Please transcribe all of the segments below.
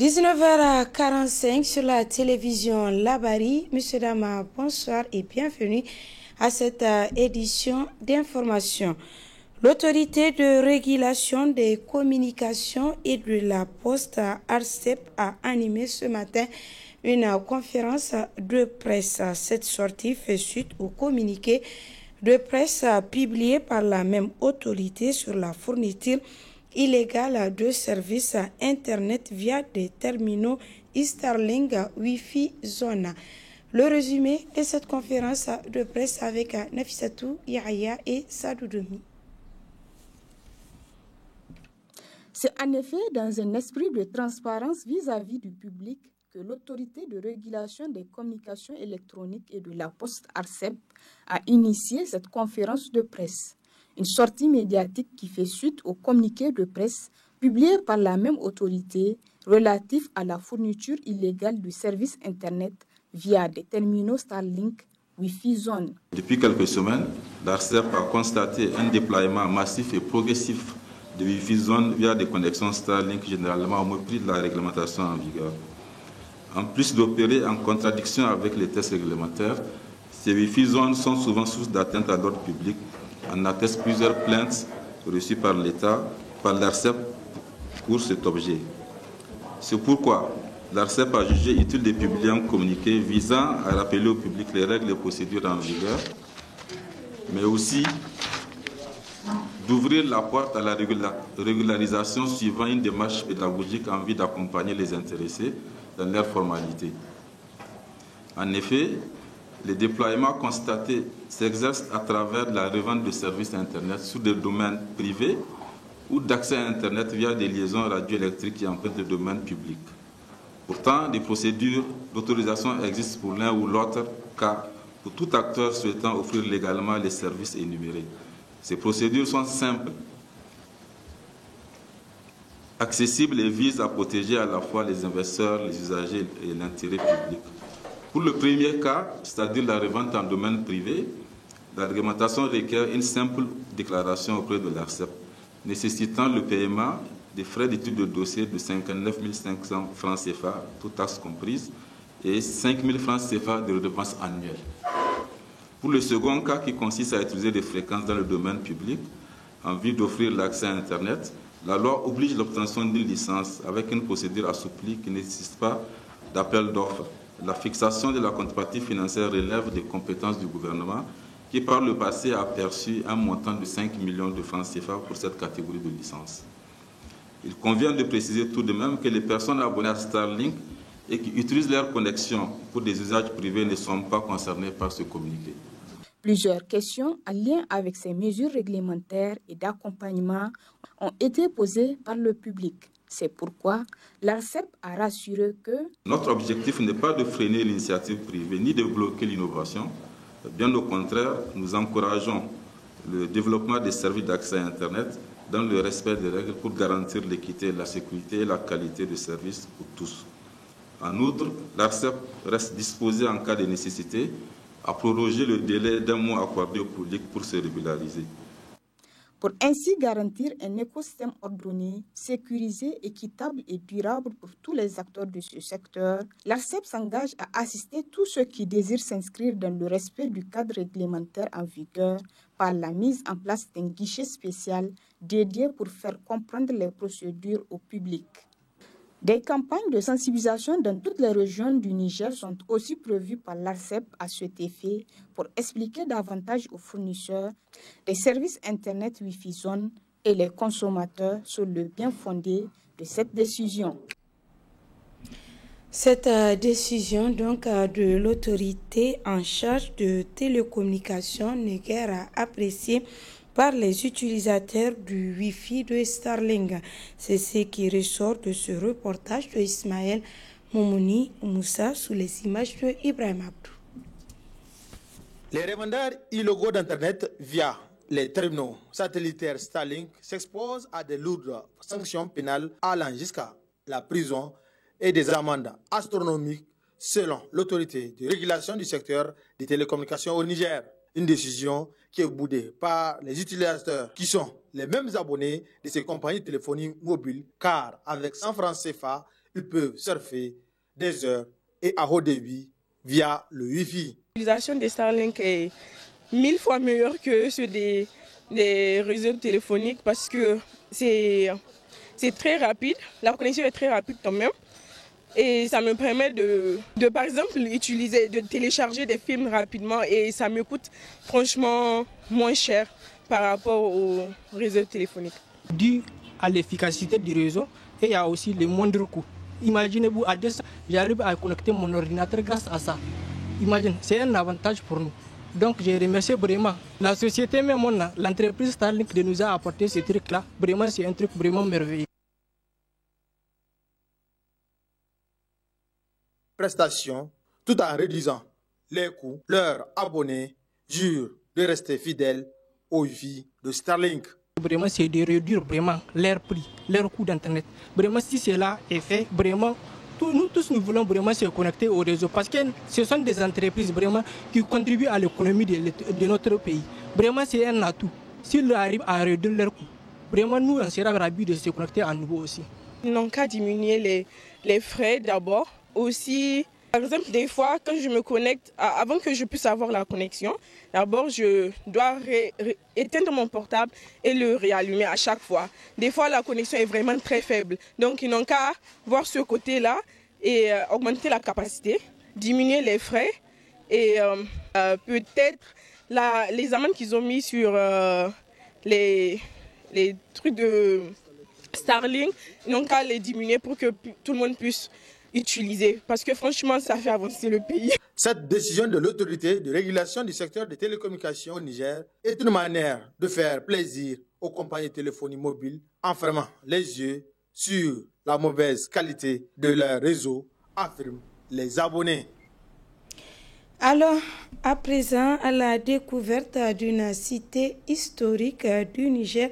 19h45 sur la télévision Labari. Monsieur, dames, bonsoir et bienvenue à cette édition d'information. L'autorité de régulation des communications et de la poste ARCEP a animé ce matin une conférence de presse. Cette sortie fait suite au communiqué de presse publié par la même autorité sur la fourniture illégale de services Internet via des terminaux Starlink Wi-Fi Zone. Le résumé de cette conférence de presse avec Nafissatou Yahya et Sadoudoumi. C'est en effet dans un esprit de transparence vis-à-vis du public que l'autorité de régulation des communications électroniques et de la poste ARCEP a initié cette conférence de presse. Une sortie médiatique qui fait suite au communiqué de presse publié par la même autorité relatif à la fourniture illégale du service Internet via des terminaux Starlink Wi-Fi Zone. Depuis quelques semaines, l'ARCEP a constaté un déploiement massif et progressif de Wi-Fi Zone via des connexions Starlink généralement au mépris de la réglementation en vigueur. En plus d'opérer en contradiction avec les tests réglementaires, ces Wi-Fi Zones sont souvent source d'atteinte à l'ordre public. En attestent plusieurs plaintes reçues par l'État, par l'ARCEP pour cet objet. C'est pourquoi l'ARCEP a jugé utile de publier un communiqué visant à rappeler au public les règles et procédures en vigueur, mais aussi d'ouvrir la porte à la régularisation suivant une démarche pédagogique en vue d'accompagner les intéressés dans leurs formalités. En effet, les déploiements constatés s'exercent à travers la revente de services Internet sur des domaines privés ou d'accès à Internet via des liaisons radioélectriques qui empruntent le domaine public. Pourtant, des procédures d'autorisation existent pour l'un ou l'autre cas pour tout acteur souhaitant offrir légalement les services énumérés. Ces procédures sont simples, accessibles et visent à protéger à la fois les investisseurs, les usagers et l'intérêt public. Pour le premier cas, c'est-à-dire la revente en domaine privé, la réglementation requiert une simple déclaration auprès de l'ARCEP, nécessitant le paiement des frais d'étude de dossier de 59 500 francs CFA, toutes taxes comprises, et 5 000 francs CFA de redevance annuelle. Pour le second cas, qui consiste à utiliser des fréquences dans le domaine public, en vue d'offrir l'accès à Internet, la loi oblige l'obtention d'une licence avec une procédure assouplie qui ne nécessite pas d'appel d'offres. La fixation de la contrepartie financière relève des compétences du gouvernement qui, par le passé, a perçu un montant de 5 millions de francs CFA pour cette catégorie de licences. Il convient de préciser tout de même que les personnes abonnées à Starlink et qui utilisent leur connexion pour des usages privés ne sont pas concernées par ce communiqué. Plusieurs questions en lien avec ces mesures réglementaires et d'accompagnement ont été posées par le public. C'est pourquoi l'ARCEP a rassuré que notre objectif n'est pas de freiner l'initiative privée ni de bloquer l'innovation. Bien au contraire, nous encourageons le développement des services d'accès à Internet dans le respect des règles pour garantir l'équité, la sécurité et la qualité de service pour tous. En outre, l'ARCEP reste disposée en cas de nécessité à proroger le délai d'un mois accordé au public pour se régulariser. Pour ainsi garantir un écosystème ordonné, sécurisé, équitable et durable pour tous les acteurs de ce secteur, l'ARCEP s'engage à assister tous ceux qui désirent s'inscrire dans le respect du cadre réglementaire en vigueur par la mise en place d'un guichet spécial dédié pour faire comprendre les procédures au public. Des campagnes de sensibilisation dans toutes les régions du Niger sont aussi prévues par l'ARCEP à cet effet pour expliquer davantage aux fournisseurs des services Internet Wi-Fi Zone et les consommateurs sur le bien fondé de cette décision. Cette décision donc de l'autorité en charge de télécommunications n'est guère appréciée par les utilisateurs du Wi-Fi de Starlink. C'est ce qui ressort de ce reportage de Ismaël Moumouni Moussa sous les images de Ibrahim Abdou. Les revendeurs illégaux d'Internet via les terminaux satellitaires Starlink s'exposent à de lourdes sanctions pénales allant jusqu'à la prison et des amendes astronomiques selon l'autorité de régulation du secteur des télécommunications au Niger. Une décision qui est boudée par les utilisateurs qui sont les mêmes abonnés de ces compagnies téléphoniques mobiles car avec 100 francs CFA ils peuvent surfer des heures et à haut débit via le Wi-Fi. L'utilisation des Starlink est 1000 fois meilleure que ceux des réseaux téléphoniques parce que c'est très rapide, la connexion est très rapide quand même. Et ça me permet de par exemple, de télécharger des films rapidement et ça me coûte franchement moins cher par rapport au réseau téléphonique. Dû à l'efficacité du réseau et il y a aussi les moindres coûts. Imaginez-vous, à distance, j'arrive à connecter mon ordinateur grâce à ça. Imagine, c'est un avantage pour nous. Donc je remercie vraiment la société, même l'entreprise Starlink de nous a apporté ce truc-là. Vraiment, c'est un truc vraiment merveilleux. Prestations, tout en réduisant les coûts, leurs abonnés jurent de rester fidèles au Wi-Fi de Starlink. Vraiment, c'est de réduire vraiment leur prix, leur coût d'Internet. Vraiment, si cela est fait, vraiment, nous tous nous voulons vraiment se connecter au réseau parce que ce sont des entreprises vraiment qui contribuent à l'économie de notre pays. Vraiment, c'est un atout. S'ils arrivent à réduire leur coût, vraiment, nous, on sera ravis de se connecter à nouveau aussi. Ils n'ont qu'à diminuer les frais d'abord. Aussi, par exemple, des fois, quand je me connecte, avant que je puisse avoir la connexion, d'abord, je dois éteindre mon portable et le réallumer à chaque fois. Des fois, la connexion est vraiment très faible. Donc, ils n'ont qu'à voir ce côté-là et augmenter la capacité, diminuer les frais et peut-être les amendes qu'ils ont mis sur les trucs de Starlink, ils n'ont qu'à les diminuer pour que tout le monde puisse utiliser, parce que franchement, ça fait avancer le pays. Cette décision de l'autorité de régulation du secteur des télécommunications au Niger est une manière de faire plaisir aux compagnies de téléphonie mobile en fermant les yeux sur la mauvaise qualité de leur réseau, affirment les abonnés. Alors, à présent, à la découverte d'une cité historique du Niger,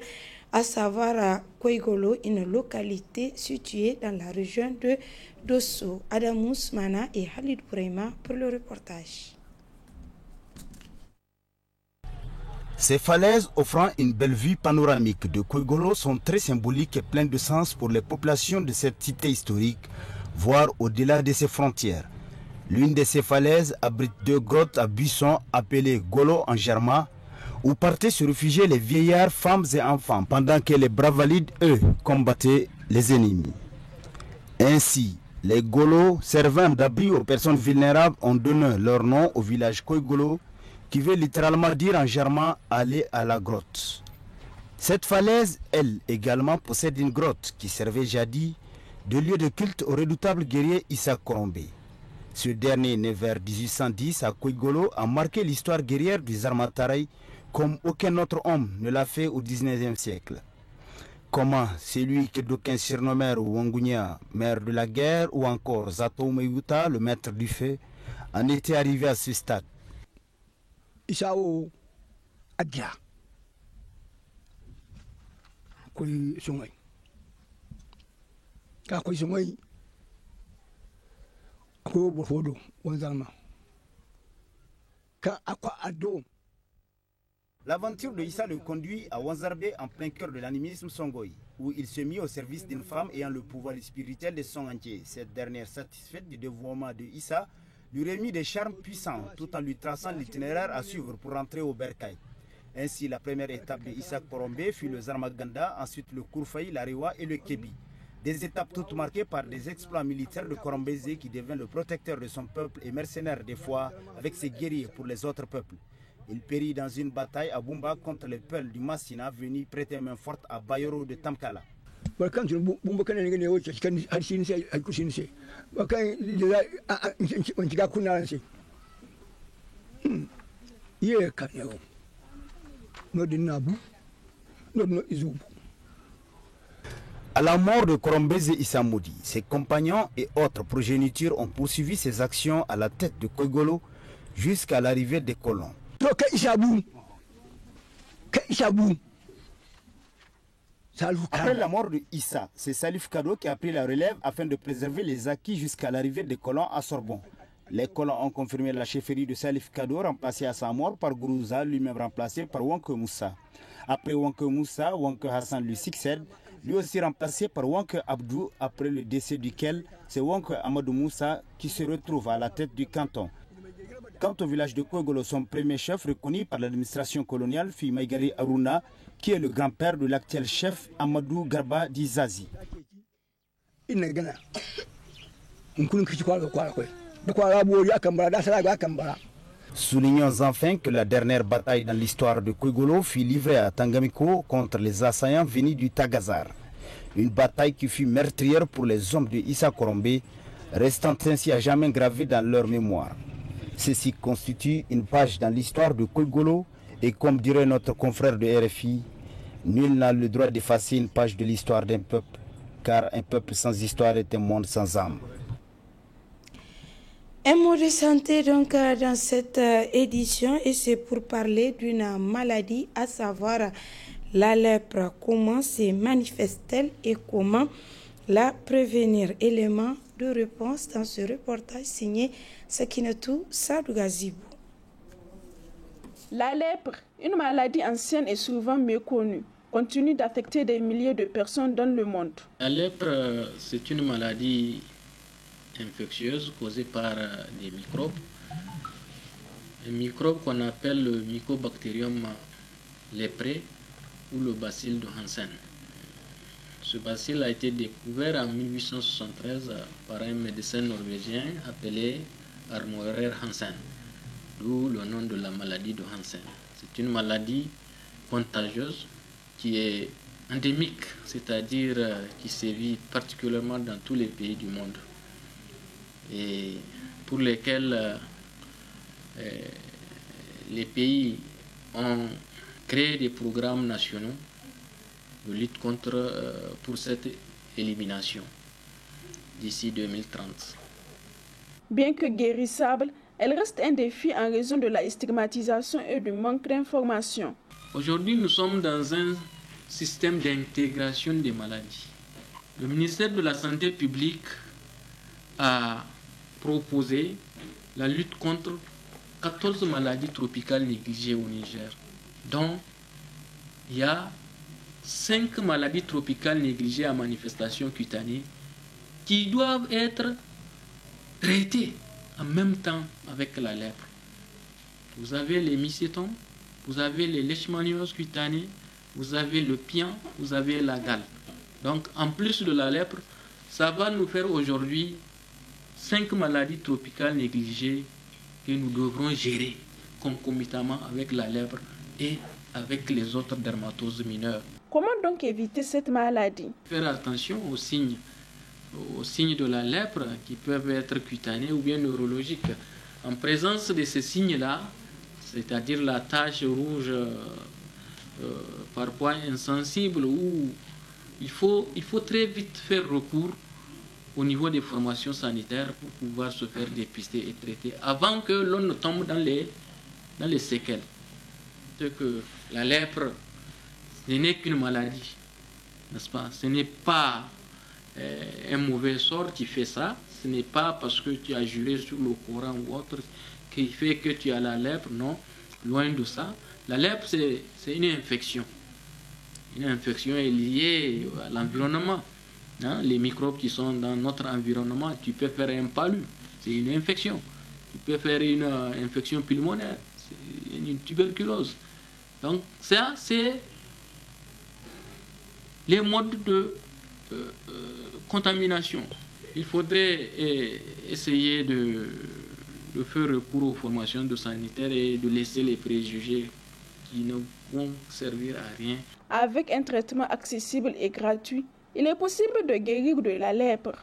à savoir à Koigolo, une localité située dans la région de Dosso. Adam Ousmana et Khalid Bourema pour le reportage. Ces falaises offrant une belle vue panoramique de Koigolo sont très symboliques et pleines de sens pour les populations de cette cité historique, voire au-delà de ses frontières. L'une de ces falaises abrite deux grottes à buissons appelées Golo en germain, où partaient se réfugier les vieillards, femmes et enfants, pendant que les bravalides, eux, combattaient les ennemis. Ainsi, les Golos, servant d'abri aux personnes vulnérables, ont donné leur nom au village Koigolo, qui veut littéralement dire en germain « aller à la grotte ». Cette falaise, elle également, possède une grotte qui servait jadis de lieu de culte au redoutable guerrier Issa Korombé. Ce dernier, né vers 1810 à Koigolo, a marqué l'histoire guerrière du Zarmataray comme aucun autre homme ne l'a fait au XIXe siècle. Comment celui que d'aucuns surnommèrent Wangunia, maire de la guerre, ou encore Zato Meyuta, le maître du feu, en était arrivé à ce stade. Isao Adja Koi Sungay Ka Koi Sungay Ako Bofodo Wanzalma Ka Aqua Ado. L'aventure de Issa le conduit à Wanzarbe en plein cœur de l'animisme Songoï, où il se mit au service d'une femme ayant le pouvoir spirituel de son entier. Cette dernière, satisfaite du dévouement de Issa, lui remit des charmes puissants tout en lui traçant l'itinéraire à suivre pour rentrer au Bercail. Ainsi, la première étape de Issa Korombé fut le Zarmaganda, ensuite le Kourfaï, l'Arewa et le Kébi. Des étapes toutes marquées par des exploits militaires de Korombézé qui devint le protecteur de son peuple et mercenaire des fois avec ses guerriers pour les autres peuples. Il périt dans une bataille à Bumba contre les Peuls du Massina venus prêter main forte à Bayoro de Tamkala. À la mort de Korombézé Issa Moudi, ses compagnons et autres progénitures ont poursuivi ses actions à la tête de Koigolo jusqu'à l'arrivée des colons. Après la mort de Issa, c'est Salif Kado qui a pris la relève afin de préserver les acquis jusqu'à l'arrivée des colons à Sorbonne. Les colons ont confirmé la chefferie de Salif Kado, remplacée à sa mort par Gourouza, lui-même remplacé par Wanke Moussa. Après Wanke Moussa, Wanke Hassan lui succède, lui aussi remplacé par Wank Abdou, après le décès duquel c'est Wank Amadou Moussa qui se retrouve à la tête du canton. Quant au village de Koigolo, son premier chef reconnu par l'administration coloniale fut Maïgari Aruna, qui est le grand-père de l'actuel chef Amadou Garba Dizazi. Soulignons enfin que la dernière bataille dans l'histoire de Koigolo fut livrée à Tangamiko contre les assaillants venus du Tagazar. Une bataille qui fut meurtrière pour les hommes de Issa Korombe, restant ainsi à jamais gravée dans leur mémoire. Ceci constitue une page dans l'histoire de Koigolo et comme dirait notre confrère de RFI, nul n'a le droit d'effacer une page de l'histoire d'un peuple, car un peuple sans histoire est un monde sans âme. Un mot de santé donc dans cette édition et c'est pour parler d'une maladie, à savoir la lèpre. Comment se manifeste-t-elle et comment la prévenir? Élément de réponse dans ce reportage signé Sakinatou Sadougazibou. La lèpre, une maladie ancienne et souvent méconnue, continue d'affecter des milliers de personnes dans le monde. La lèpre, c'est une maladie infectieuse causée par des microbes. Un microbe qu'on appelle le Mycobacterium lépré ou le bacille de Hansen. Ce bacille a été découvert en 1873 par un médecin norvégien appelé Armorer Hansen, d'où le nom de la maladie de Hansen. C'est une maladie contagieuse qui est endémique, c'est-à-dire qui sévit particulièrement dans tous les pays du monde et pour lesquels les pays ont créé des programmes nationaux de lutte pour cette élimination d'ici 2030. Bien que guérissable, elle reste un défi en raison de la stigmatisation et du manque d'information. Aujourd'hui, nous sommes dans un système d'intégration des maladies. Le ministère de la Santé publique a proposé la lutte contre 14 maladies tropicales négligées au Niger, dont il y a 5 maladies tropicales négligées à manifestation cutanée qui doivent être traitées en même temps avec la lèpre. Vous avez les mycétomes, vous avez les leishmanioses cutanées, vous avez le pian, vous avez la gale. Donc en plus de la lèpre, ça va nous faire aujourd'hui 5 maladies tropicales négligées que nous devrons gérer concomitamment avec la lèpre et avec les autres dermatoses mineures. Comment donc éviter cette maladie? Faire attention aux signes de la lèpre qui peuvent être cutanés ou bien neurologiques. En présence de ces signes-là, c'est-à-dire la tache rouge parfois insensible, où il faut très vite faire recours au niveau des formations sanitaires pour pouvoir se faire dépister et traiter avant que l'on ne tombe dans les séquelles. C'est que la lèpre, ce n'est qu'une maladie, n'est-ce pas? Ce n'est pas un mauvais sort qui fait ça, ce n'est pas parce que tu as juré sur le Coran ou autre qui fait que tu as la lèpre, non, loin de ça. La lèpre, c'est une infection. Une infection est liée à l'environnement. Hein? Les microbes qui sont dans notre environnement, tu peux faire un palu, c'est une infection. Tu peux faire une infection pulmonaire, c'est une tuberculose. Donc ça, c'est les modes de contamination. Il faudrait essayer de faire recours aux formations de sanitaires et de laisser les préjugés qui ne vont servir à rien. Avec un traitement accessible et gratuit, il est possible de guérir de la lèpre.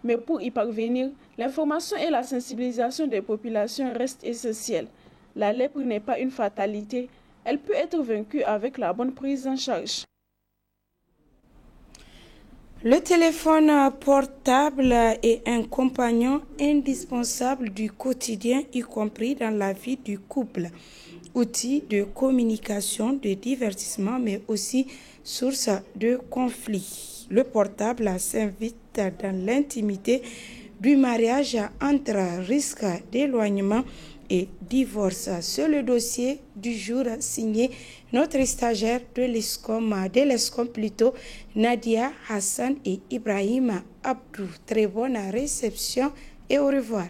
Mais pour y parvenir, l'information et la sensibilisation des populations restent essentielles. La lèpre n'est pas une fatalité, elle peut être vaincue avec la bonne prise en charge. Le téléphone portable est un compagnon indispensable du quotidien, y compris dans la vie du couple. Outil de communication, de divertissement, mais aussi source de conflits. Le portable s'invite dans l'intimité du mariage entre risque d'éloignement et divorce. C'est le dossier du jour signé notre stagiaire de l'ESCOM plutôt, Nadia Hassan et Ibrahima Abdou. Très bonne réception et au revoir.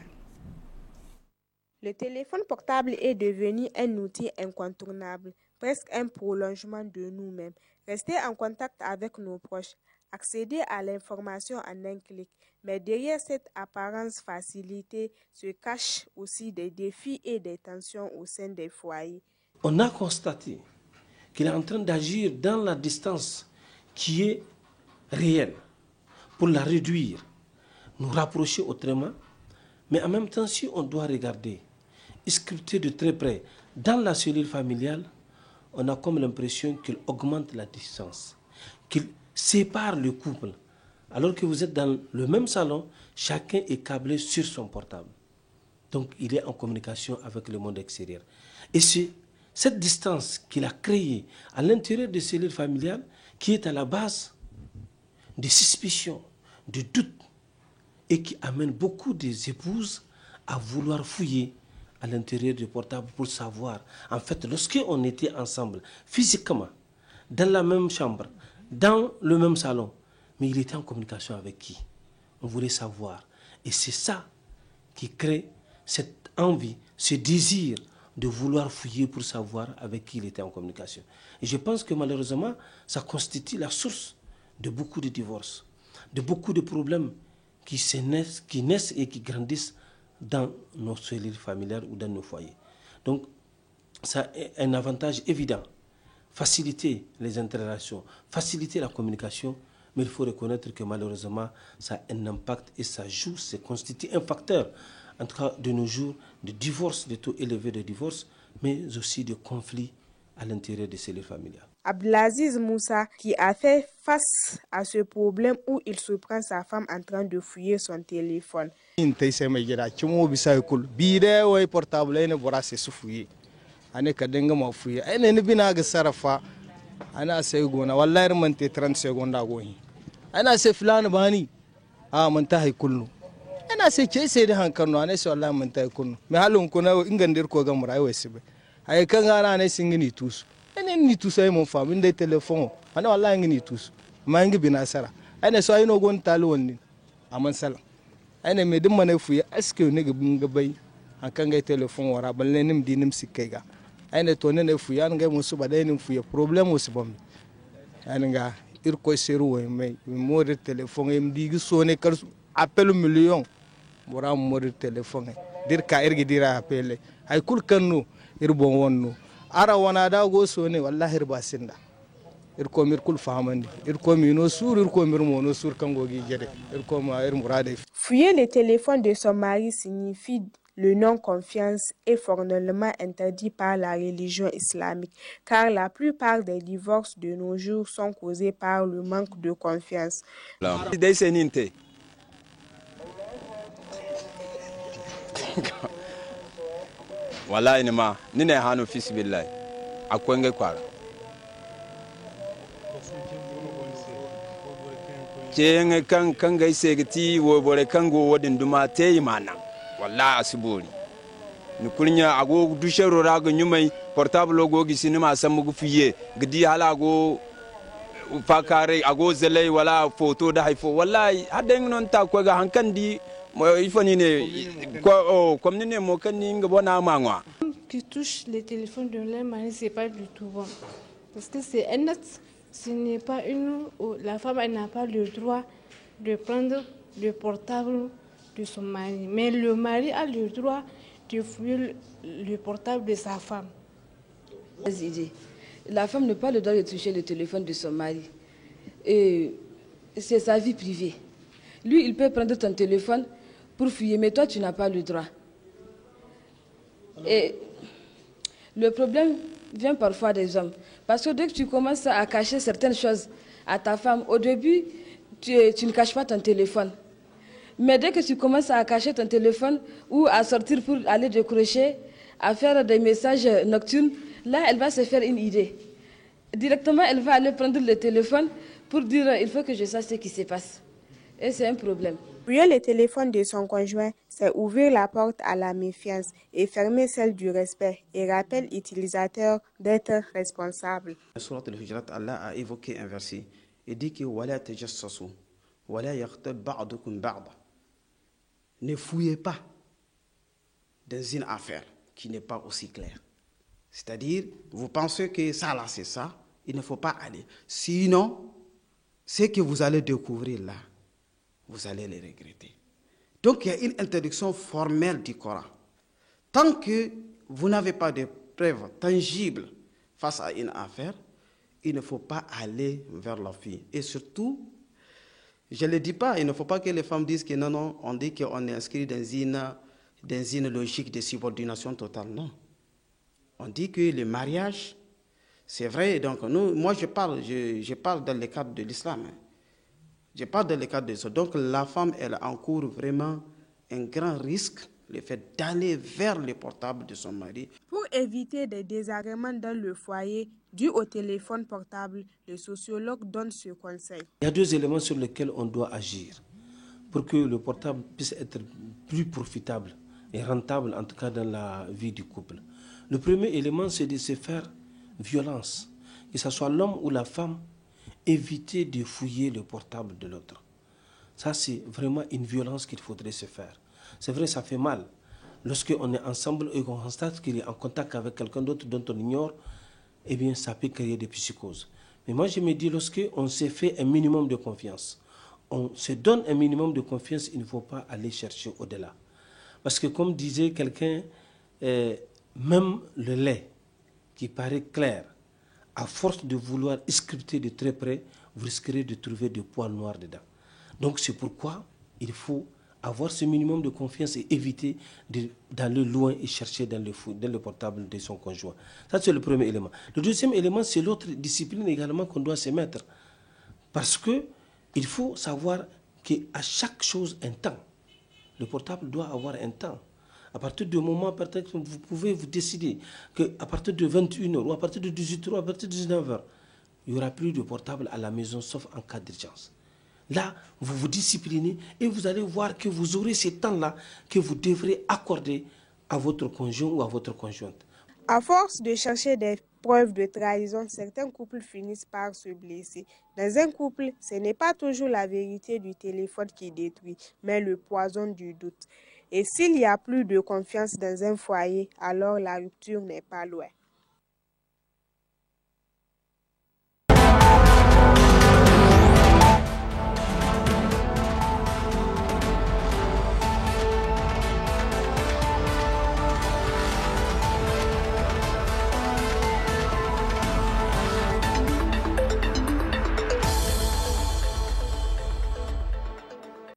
Le téléphone portable est devenu un outil incontournable, presque un prolongement de nous-mêmes. Rester en contact avec nos proches, accéder à l'information en un clic. Mais derrière cette apparence facilitée se cachent aussi des défis et des tensions au sein des foyers. On a constaté qu'il est en train d'agir dans la distance qui est réelle pour la réduire, nous rapprocher autrement. Mais en même temps, si on doit regarder, scruter de très près dans la cellule familiale, on a comme l'impression qu'il augmente la distance, qu'il sépare le couple. Alors que vous êtes dans le même salon, chacun est câblé sur son portable. Donc il est en communication avec le monde extérieur. Et c'est cette distance qu'il a créée à l'intérieur des cellules familiales qui est à la base des suspicions, des doutes, et qui amène beaucoup des épouses à vouloir fouiller à l'intérieur du portable pour savoir. En fait, lorsqu'on était ensemble, physiquement, dans la même chambre, dans le même salon, mais il était en communication avec qui? On voulait savoir. Et c'est ça qui crée cette envie, ce désir de vouloir fouiller pour savoir avec qui il était en communication. Et je pense que malheureusement, ça constitue la source de beaucoup de divorces, de beaucoup de problèmes qui naissent et qui grandissent dans nos cellules familiales ou dans nos foyers. Donc, ça a un avantage évident. Faciliter les interrelations, faciliter la communication, mais il faut reconnaître que malheureusement, ça a un impact et ça joue, c'est constitue un facteur, en tout cas de nos jours, de divorce, de taux élevés de divorce, mais aussi de conflits à l'intérieur des cellules familiales. Abdelaziz Moussa, qui a fait face à ce problème où il surprend sa femme en train de fouiller son téléphone. Ane kadenga mafuya ene ni bina ga sarafa ana sai gona wallahi man te 30 seconda goyi ana sai fulani bani man ta hay kullu ana sai ke sai da hankarno ana sai wallahi man ta hay kullu me halon ko na ingandir ko ga murai wai sibe ay kan ana ne singini tusu ene ni tusu ay mon fam inde telephone ana wallahi ngini tusu ma ngi bina sara ane so ay no gon talu wonni aman sala ane me dimma ne fuya aske ne ga bunga bai akan ga telephone wara balle nim dinim sikaiga aine to ne fu yan ga musu badainin fu ya problem musu bam an ga ir ko seru we mai mori telephone em digi sone kar appel million bora mori telephone dir ka irgi dira appel ay kul kanno ir bon wonno ara wana da go sone wallahi ir basinda ir ko mir kul fahamandi ir ko mi no sur ir ko mir mo no sur kango gi jede ir ko ma ir murade. Fouiller le téléphone de son mari signifie le non-confiance est formellement interdit par la religion islamique, car la plupart des divorces de nos jours sont causés par le manque de confiance. Wallahi ni ma ni ne hanu fisbillahi akwai ngai kwara ke kan gai segiti wo bore kango wodin duma te imana wallahi asibori ni kurnya ago dushero rago nyumai portable go gi sinima samugo fiye gidi hala go fakare ago zelai wala photo da haifo wallahi haden non ta ko ga hankandi mo ifani ne ko comme ni ne mo kan ni ngabona mangwa qui touche les téléphones de leur mari, c'est pas du tout bon parce que c'est un acte, ce n'est pas une la femme elle n'a pas le droit de prendre le portable de son mari, mais le mari a le droit de fouiller le portable de sa femme. La femme n'a pas le droit de toucher le téléphone de son mari. Et c'est sa vie privée. Lui, il peut prendre ton téléphone pour fouiller, mais toi, tu n'as pas le droit. Et le problème vient parfois des hommes. Parce que dès que tu commences à cacher certaines choses à ta femme, au début, tu ne caches pas ton téléphone. Mais dès que tu commences à cacher ton téléphone ou à sortir pour aller décrocher, à faire des messages nocturnes, là, elle va se faire une idée. Directement, elle va aller prendre le téléphone pour dire il faut que je sache ce qui se passe. Et c'est un problème. Fouiller le téléphone de son conjoint, c'est ouvrir la porte à la méfiance et fermer celle du respect et rappelle l'utilisateur d'être responsable. Surat al-Hujurat, Allah a évoqué un verset et dit que wala tajassasu wala yaghtab ba'dukum ba'da. Ne fouillez pas dans une affaire qui n'est pas aussi claire. C'est-à-dire, vous pensez que ça là c'est ça, il ne faut pas aller. Sinon, ce que vous allez découvrir là, vous allez le regretter. Donc il y a une interdiction formelle du Coran. Tant que vous n'avez pas de preuves tangibles face à une affaire, il ne faut pas aller vers la fille. Et surtout, je ne le dis pas, il ne faut pas que les femmes disent que non, on dit qu'on est inscrit dans une logique de subordination totale. Non. On dit que le mariage, c'est vrai, donc moi je parle dans le cadre de l'islam. Je parle dans le cadre de ça. Donc la femme, elle encourt vraiment un grand risque, le fait d'aller vers le portable de son mari. Pour éviter des désagréments dans le foyer dus au téléphone portable, le sociologue donne ce conseil. Il y a 2 éléments sur lesquels on doit agir pour que le portable puisse être plus profitable et rentable, en tout cas dans la vie du couple. Le premier élément, c'est de se faire violence, que ce soit l'homme ou la femme, éviter de fouiller le portable de l'autre. Ça, c'est vraiment une violence qu'il faudrait se faire. C'est vrai, ça fait mal. Lorsqu'on est ensemble et qu'on constate qu'il est en contact avec quelqu'un d'autre dont on ignore, eh bien, ça peut créer des psychoses. Mais moi, je me dis, lorsqu'on s'est fait un minimum de confiance, on se donne un minimum de confiance, il ne faut pas aller chercher au-delà. Parce que comme disait quelqu'un, même le lait qui paraît clair, à force de vouloir sculpter de très près, vous risquerez de trouver des poils noirs dedans. Donc c'est pourquoi il faut avoir ce minimum de confiance et éviter d'aller loin et chercher dans le portable de son conjoint. Ça, c'est le premier élément. Le deuxième élément, c'est l'autre discipline également qu'on doit se mettre. Parce qu'il faut savoir qu'à chaque chose, un temps. Le portable doit avoir un temps. À partir du moment, peut-être, vous pouvez vous décider qu'à partir de 21h ou à partir de 18h ou à partir de 19h, il n'y aura plus de portable à la maison, sauf en cas d'urgence. Là, vous vous disciplinez et vous allez voir que vous aurez ce temps-là que vous devrez accorder à votre conjoint ou à votre conjointe. À force de chercher des preuves de trahison, certains couples finissent par se blesser. Dans un couple, ce n'est pas toujours la vérité du téléphone qui détruit, mais le poison du doute. Et s'il n'y a plus de confiance dans un foyer, alors la rupture n'est pas loin.